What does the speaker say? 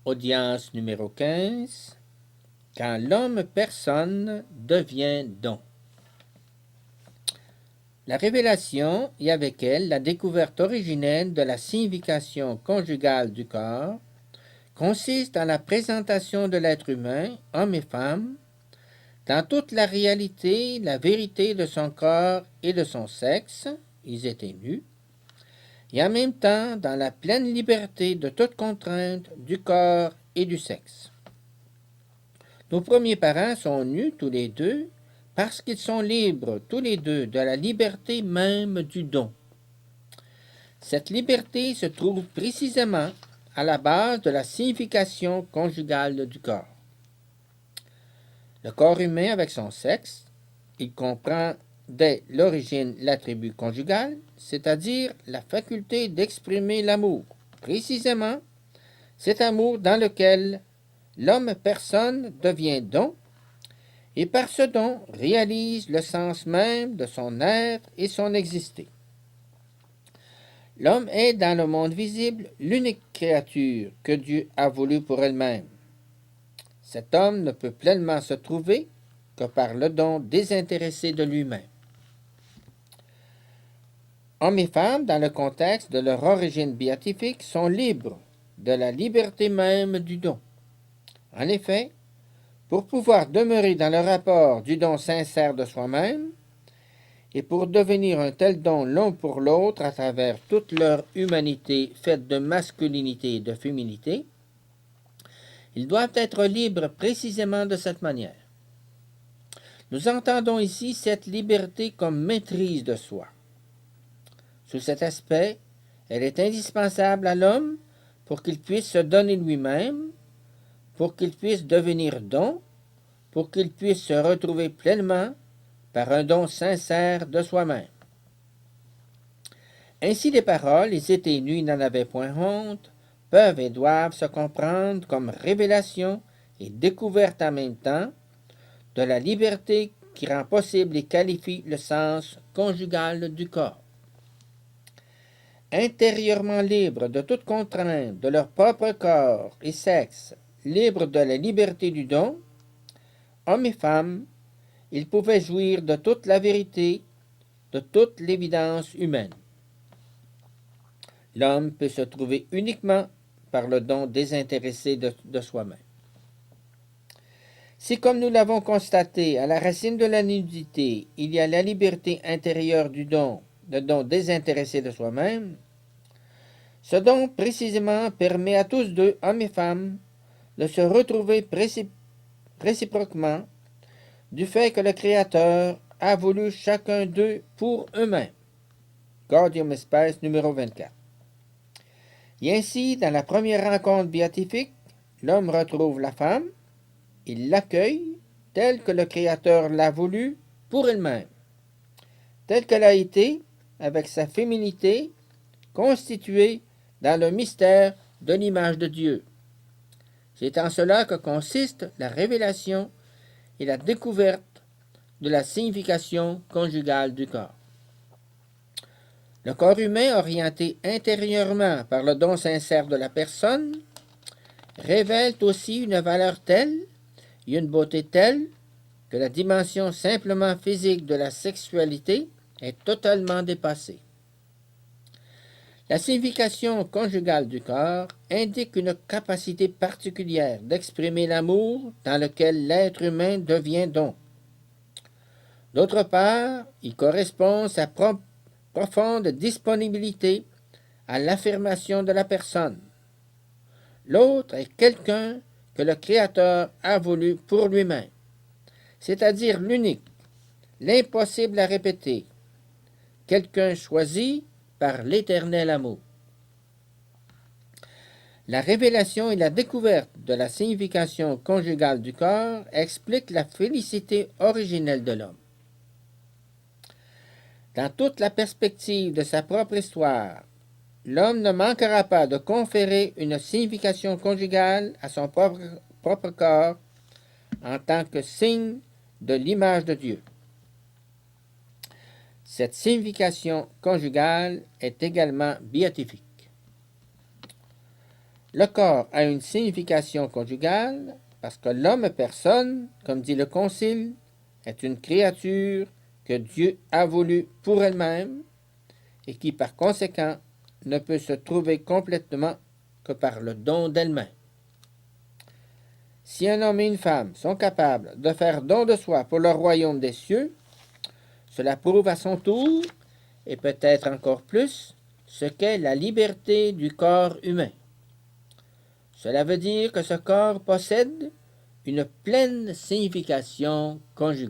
Audience numéro 15. Quand l'homme personne devient don. La révélation et avec elle la découverte originelle de la signification conjugale du corps consiste en la présentation de l'être humain, homme et femme, dans toute la réalité, la vérité de son corps et de son sexe, ils étaient nus, et en même temps dans la pleine liberté de toute contrainte du corps et du sexe. Nos premiers parents sont nus tous les deux parce qu'ils sont libres tous les deux de la liberté même du don. Cette liberté se trouve précisément à la base de la signification conjugale du corps. Le corps humain avec son sexe, il comprend dès l'origine l'attribut conjugal, c'est-à-dire la faculté d'exprimer l'amour, précisément cet amour dans lequel l'homme-personne devient don, et par ce don réalise le sens même de son être et son exister. L'homme est dans le monde visible l'unique créature que Dieu a voulu pour elle-même. Cet homme ne peut pleinement se trouver que par le don désintéressé de lui-même. Hommes et femmes, dans le contexte de leur origine béatifique, sont libres de la liberté même du don. En effet, pour pouvoir demeurer dans le rapport du don sincère de soi-même, et pour devenir un tel don l'un pour l'autre à travers toute leur humanité faite de masculinité et de féminité, ils doivent être libres précisément de cette manière. Nous entendons ici cette liberté comme maîtrise de soi. Sous cet aspect, elle est indispensable à l'homme pour qu'il puisse se donner lui-même, pour qu'il puisse devenir don, pour qu'il puisse se retrouver pleinement par un don sincère de soi-même. Ainsi les paroles, ils étaient nus, ils n'en avaient point honte, peuvent et doivent se comprendre comme révélation et découverte en même temps de la liberté qui rend possible et qualifie le sens conjugal du corps. Intérieurement libres de toute contrainte de leur propre corps et sexe, libres de la liberté du don, hommes et femmes, ils pouvaient jouir de toute la vérité, de toute l'évidence humaine. L'homme peut se trouver uniquement par le don désintéressé de soi-même. Si, comme nous l'avons constaté, à la racine de la nudité, il y a la liberté intérieure du don, le don désintéressé de soi-même, ce don précisément permet à tous deux, hommes et femmes, de se retrouver réciproquement du fait que le Créateur a voulu chacun d'eux pour eux-mêmes. Gaudium et Spes numéro 24. Et ainsi, dans la première rencontre béatifique, l'homme retrouve la femme, il l'accueille telle que le Créateur l'a voulu pour elle-même, telle qu'elle a été, avec sa féminité, constituée dans le mystère de l'image de Dieu. C'est en cela que consiste la révélation et la découverte de la signification conjugale du corps. Le corps humain, orienté intérieurement par le don sincère de la personne, révèle aussi une valeur telle et une beauté telle que la dimension simplement physique de la sexualité est totalement dépassée. La signification conjugale du corps indique une capacité particulière d'exprimer l'amour dans lequel l'être humain devient don. D'autre part, il correspond à sa profonde disponibilité à l'affirmation de la personne. L'autre est quelqu'un que le Créateur a voulu pour lui-même, c'est-à-dire l'unique, l'impossible à répéter, quelqu'un choisi par l'éternel amour. La révélation et la découverte de la signification conjugale du corps expliquent la félicité originelle de l'homme. Dans toute la perspective de sa propre histoire, l'homme ne manquera pas de conférer une signification conjugale à son propre corps en tant que signe de l'image de Dieu. Cette signification conjugale est également béatifique. Le corps a une signification conjugale parce que l'homme personne, comme dit le Concile, est une créature que Dieu a voulu pour elle-même et qui par conséquent ne peut se trouver complètement que par le don d'elle-même. Si un homme et une femme sont capables de faire don de soi pour le royaume des cieux, cela prouve à son tour, et peut-être encore plus, ce qu'est la liberté du corps humain. Cela veut dire que ce corps possède une pleine signification conjugale.